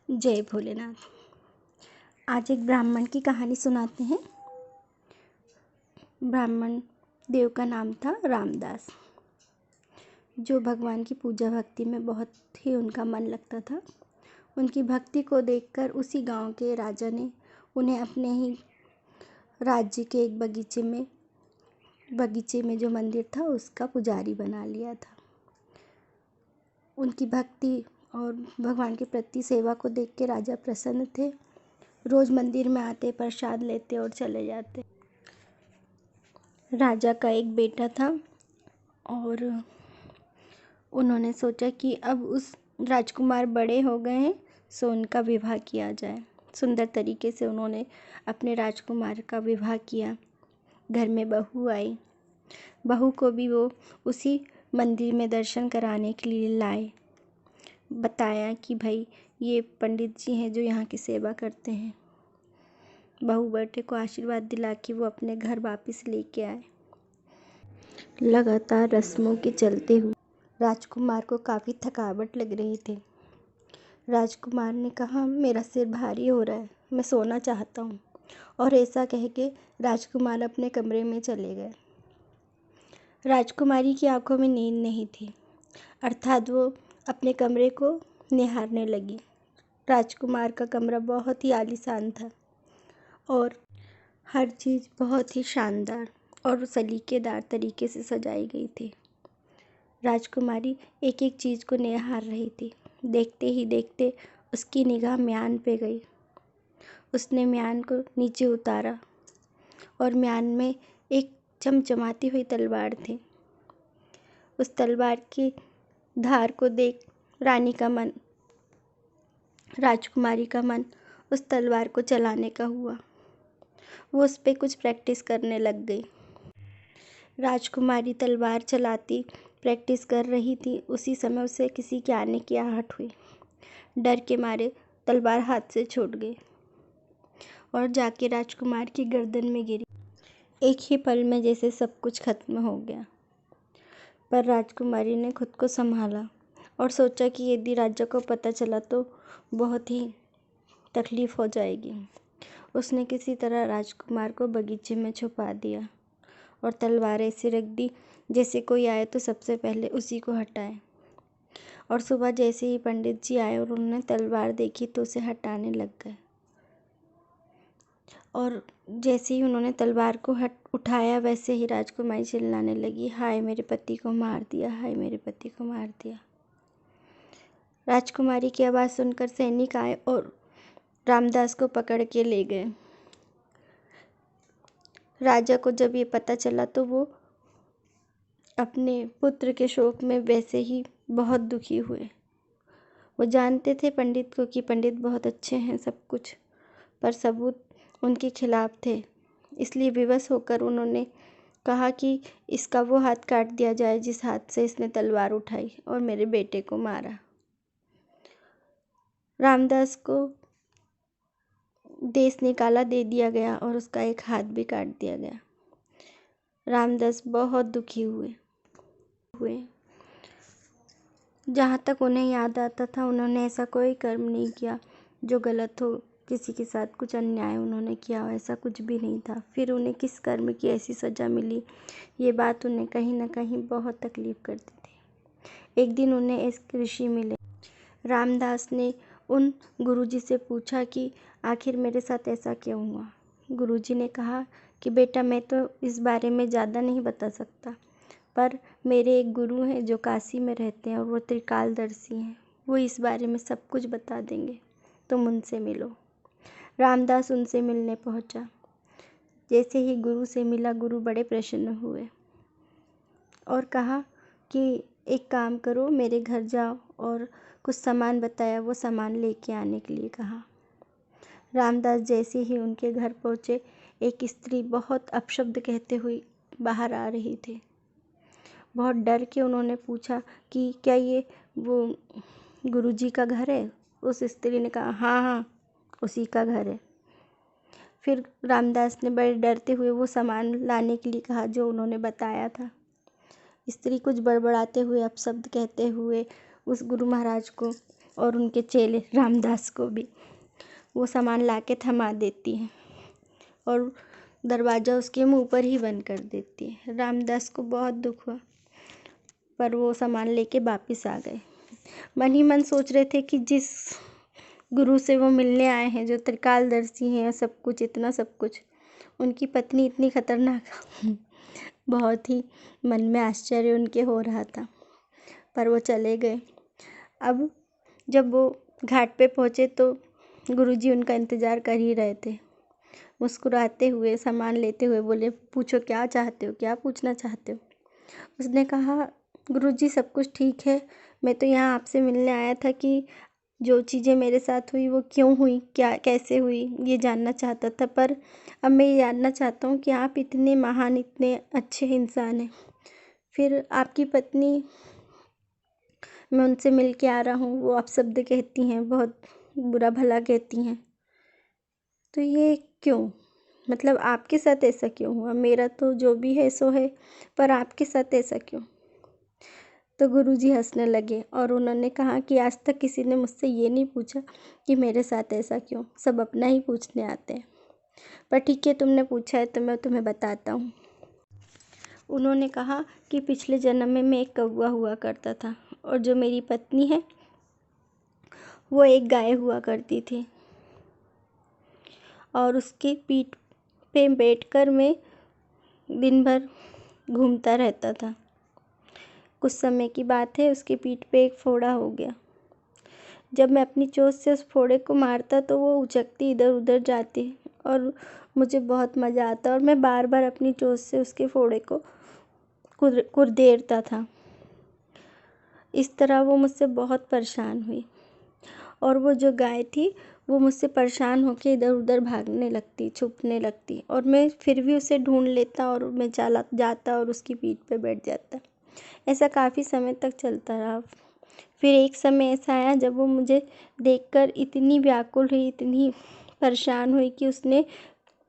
जय भोलेनाथ। आज एक ब्राह्मण की कहानी सुनाते हैं। ब्राह्मण देव का नाम था रामदास, जो भगवान की पूजा भक्ति में बहुत ही उनका मन लगता था। उनकी भक्ति को देखकर उसी गांव के राजा ने उन्हें अपने ही राज्य के एक बगीचे में जो मंदिर था उसका पुजारी बना लिया था। उनकी भक्ति और भगवान के प्रति सेवा को देख के राजा प्रसन्न थे। रोज मंदिर में आते, प्रसाद लेते और चले जाते। राजा का एक बेटा था और उन्होंने सोचा कि अब उस राजकुमार बड़े हो गए हैं, सो उनका विवाह किया जाए। सुंदर तरीके से उन्होंने अपने राजकुमार का विवाह किया। घर में बहू आई। बहू को भी वो उसी मंदिर में दर्शन कराने के लिए लाए। बताया कि भाई ये पंडित जी हैं जो यहाँ की सेवा करते हैं। बहू बेटे को आशीर्वाद दिला के वो अपने घर वापस लेके आए। लगातार रस्मों के चलते हुए राजकुमार को काफ़ी थकावट लग रही थी। राजकुमार ने कहा, मेरा सिर भारी हो रहा है, मैं सोना चाहता हूँ। और ऐसा कह के राजकुमार अपने कमरे में चले गए। राजकुमारी की आंखों में नींद नहीं थी, अर्थात वो अपने कमरे को निहारने लगी। राजकुमार का कमरा बहुत ही आलीशान था और हर चीज़ बहुत ही शानदार और सलीकेदार तरीके से सजाई गई थी। राजकुमारी एक एक चीज़ को निहार रही थी। देखते ही देखते उसकी निगाह म्यान पे गई। उसने म्यान को नीचे उतारा और म्यान में एक चमचमाती हुई तलवार थी। उस तलवार की धार को देख राजकुमारी का मन उस तलवार को चलाने का हुआ। वो उस पर कुछ प्रैक्टिस करने लग गई। राजकुमारी तलवार चलाती प्रैक्टिस कर रही थी। उसी समय उसे किसी के आने की आहट हुई। डर के मारे तलवार हाथ से छूट गई और जाके राजकुमार की गर्दन में गिरी। एक ही पल में जैसे सब कुछ खत्म हो गया। पर राजकुमारी ने खुद को संभाला और सोचा कि यदि राजा को पता चला तो बहुत ही तकलीफ हो जाएगी। उसने किसी तरह राजकुमार को बगीचे में छुपा दिया और तलवार ऐसी रख दी जैसे कोई आए तो सबसे पहले उसी को हटाए। और सुबह जैसे ही पंडित जी आए और उन्होंने तलवार देखी तो उसे हटाने लग गए। और जैसे ही उन्होंने तलवार को उठाया वैसे ही राजकुमारी चिल्लाने लगी, हाय मेरे पति को मार दिया, हाय मेरे पति को मार दिया। राजकुमारी की आवाज़ सुनकर सैनिक आए और रामदास को पकड़ के ले गए। राजा को जब ये पता चला तो वो अपने पुत्र के शोक में वैसे ही बहुत दुखी हुए। वो जानते थे पंडित को कि पंडित बहुत अच्छे हैं सब कुछ, पर सबूत उनके खिलाफ थे। इसलिए विवश होकर उन्होंने कहा कि इसका वो हाथ काट दिया जाए जिस हाथ से इसने तलवार उठाई और मेरे बेटे को मारा। रामदास को देश निकाला दे दिया गया और उसका एक हाथ भी काट दिया गया। रामदास बहुत दुखी हुए। जहाँ तक उन्हें याद आता था उन्होंने ऐसा कोई कर्म नहीं किया जो गलत हो, किसी के साथ कुछ अन्याय उन्होंने किया हो, ऐसा कुछ भी नहीं था। फिर उन्हें किस कर्म की ऐसी सज़ा मिली, ये बात उन्हें कहीं ना कहीं बहुत तकलीफ़ करती थी। एक दिन उन्हें एक ऋषि मिले। रामदास ने उन गुरुजी से पूछा कि आखिर मेरे साथ ऐसा क्यों हुआ। गुरुजी ने कहा कि बेटा मैं तो इस बारे में ज़्यादा नहीं बता सकता, पर मेरे एक गुरु हैं जो काशी में रहते हैं और वो त्रिकालदर्शी हैं, वो इस बारे में सब कुछ बता देंगे, तुम उनसे मिलो। रामदास उनसे मिलने पहुंचा। जैसे ही गुरु से मिला, गुरु बड़े प्रसन्न हुए और कहा कि एक काम करो, मेरे घर जाओ और कुछ सामान बताया, वो सामान लेके आने के लिए कहा। रामदास जैसे ही उनके घर पहुँचे, एक स्त्री बहुत अपशब्द कहते हुए बाहर आ रही थी। बहुत डर के उन्होंने पूछा कि क्या ये वो गुरुजी का घर है। उस स्त्री ने कहा, हाँ हाँ उसी का घर है। फिर रामदास ने बड़े डरते हुए वो सामान लाने के लिए कहा जो उन्होंने बताया था। स्त्री कुछ बड़बड़ाते हुए अपशब्द कहते हुए उस गुरु महाराज को और उनके चेले रामदास को भी वो सामान ला के थमा देती है और दरवाज़ा उसके मुंह पर ही बंद कर देती है। रामदास को बहुत दुख हुआ, पर वो सामान लेके वापिस आ गए। मन ही मन सोच रहे थे कि जिस गुरु से वो मिलने आए हैं, जो त्रिकालदर्शी हैं, सब कुछ, इतना सब कुछ, उनकी पत्नी इतनी खतरनाक बहुत ही मन में आश्चर्य उनके हो रहा था, पर वो चले गए। अब जब वो घाट पे पहुँचे तो गुरुजी उनका इंतज़ार कर ही रहे थे। मुस्कुराते हुए सामान लेते हुए बोले, पूछो क्या चाहते हो, क्या पूछना चाहते हो? उसने कहा, गुरुजी सब कुछ ठीक है, मैं तो यहाँ आपसे मिलने आया था कि जो चीज़ें मेरे साथ हुई वो क्यों हुई, क्या कैसे हुई, ये जानना चाहता था। पर अब मैं ये जानना चाहता हूँ कि आप इतने महान, इतने अच्छे इंसान हैं, फिर आपकी पत्नी, मैं उनसे मिल के आ रहा हूँ, वो अपशब्द कहती हैं, बहुत बुरा भला कहती हैं, तो ये क्यों? मतलब आपके साथ ऐसा क्यों हुआ? मेरा तो जो भी है सो है, पर आपके साथ ऐसा क्यों? तो गुरुजी हंसने लगे और उन्होंने कहा कि आज तक किसी ने मुझसे ये नहीं पूछा कि मेरे साथ ऐसा क्यों, सब अपना ही पूछने आते हैं। पर ठीक है, तुमने पूछा है तो मैं तुम्हें बताता हूँ। उन्होंने कहा कि पिछले जन्म में मैं एक कौवा हुआ करता था और जो मेरी पत्नी है वो एक गाय हुआ करती थी और उसकी पीठ पे बैठकर मैं दिन भर घूमता रहता था। कुछ समय की बात है, उसकी पीठ पे एक फोड़ा हो गया। जब मैं अपनी चोंच से उस फोड़े को मारता तो वो उचकती इधर उधर जाती और मुझे बहुत मज़ा आता और मैं बार बार अपनी चोंच से उसके फोड़े को कुरदेरता था। इस तरह वो मुझसे बहुत परेशान हुई और वो जो गाय थी वो मुझसे परेशान होकर इधर उधर भागने लगती, छुपने लगती और मैं फिर भी उसे ढूंढ लेता और मैं चला जाता और उसकी पीठ पे बैठ जाता। ऐसा काफ़ी समय तक चलता रहा। फिर एक समय ऐसा आया जब वो मुझे देखकर इतनी व्याकुल हुई, इतनी परेशान हुई कि उसने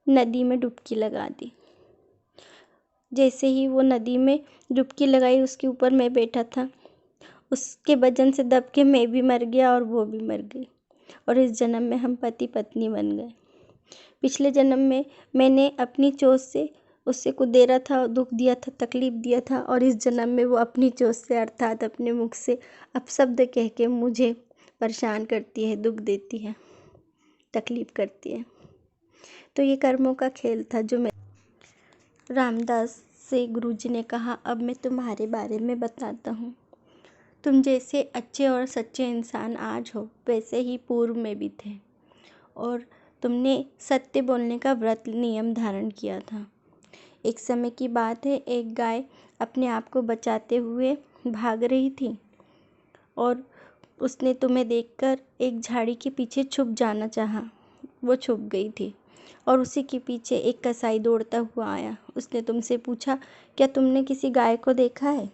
नदी में डुबकी लगा दी। जैसे ही वो नदी में डुबकी लगाई, उसके ऊपर मैं बैठा था, उसके वजन से दब के मैं भी मर गया और वो भी मर गई और इस जन्म में हम पति पत्नी बन गए। पिछले जन्म में मैंने अपनी चोट से उससे कुदेरा था, दुख दिया था, तकलीफ़ दिया था और इस जन्म में वो अपनी चोट से अर्थात अपने मुख से अपशब्द कह के मुझे परेशान करती है, दुख देती है, तकलीफ़ करती है। तो ये कर्मों का खेल था जो मैं रामदास से गुरुजी ने कहा, अब मैं तुम्हारे बारे में बताता हूँ। तुम जैसे अच्छे और सच्चे इंसान आज हो, वैसे ही पूर्व में भी थे और तुमने सत्य बोलने का व्रत नियम धारण किया था। एक समय की बात है, एक गाय अपने आप को बचाते हुए भाग रही थी और उसने तुम्हें देखकर एक झाड़ी के पीछे छुप जाना चाहा। वो छुप गई थी और उसी के पीछे एक कसाई दौड़ता हुआ आया। उसने तुमसे पूछा, क्या तुमने किसी गाय को देखा है?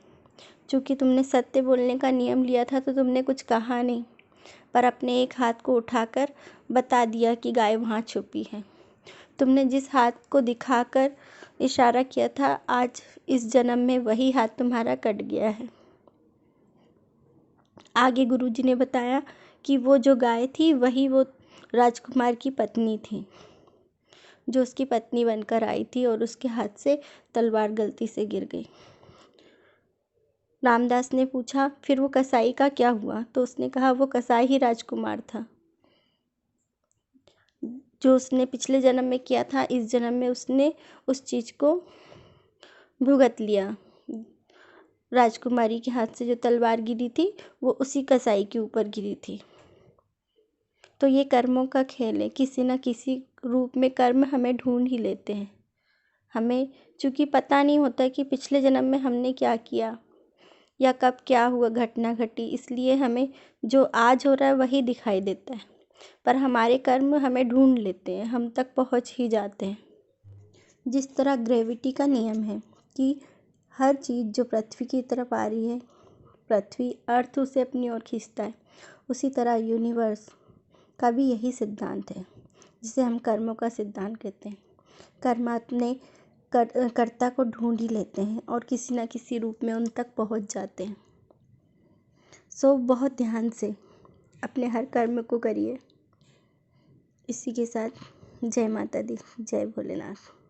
चूँकि तुमने सत्य बोलने का नियम लिया था तो तुमने कुछ कहा नहीं, पर अपने एक हाथ को उठाकर बता दिया कि गाय वहाँ छुपी है। तुमने जिस हाथ को दिखाकर इशारा किया था, आज इस जन्म में वही हाथ तुम्हारा कट गया है। आगे गुरुजी ने बताया कि वो जो गाय थी वही वो राजकुमार की पत्नी थी, जो उसकी पत्नी बनकर आई थी और उसके हाथ से तलवार गलती से गिर गई। रामदास ने पूछा, फिर वो कसाई का क्या हुआ? तो उसने कहा, वो कसाई ही राजकुमार था। जो उसने पिछले जन्म में किया था, इस जन्म में उसने उस चीज़ को भुगत लिया। राजकुमारी के हाथ से जो तलवार गिरी थी वो उसी कसाई के ऊपर गिरी थी। तो ये कर्मों का खेल है, किसी न किसी रूप में कर्म हमें ढूंढ ही लेते हैं। हमें चूँकि पता नहीं होता कि पिछले जन्म में हमने क्या किया या कब क्या हुआ, घटना घटी, इसलिए हमें जो आज हो रहा है वही दिखाई देता है, पर हमारे कर्म हमें ढूंढ लेते हैं, हम तक पहुंच ही जाते हैं। जिस तरह ग्रेविटी का नियम है कि हर चीज़ जो पृथ्वी की तरफ आ रही है, पृथ्वी अर्थ उसे अपनी ओर खींचता है, उसी तरह यूनिवर्स का भी यही सिद्धांत है, जिसे हम कर्मों का सिद्धांत कहते हैं। कर्म अपने कर्ता को ढूंढ ही लेते हैं और किसी न किसी रूप में उन तक पहुंच जाते हैं। सो बहुत ध्यान से अपने हर कर्म को करिए। इसी के साथ जय माता दी, जय भोलेनाथ।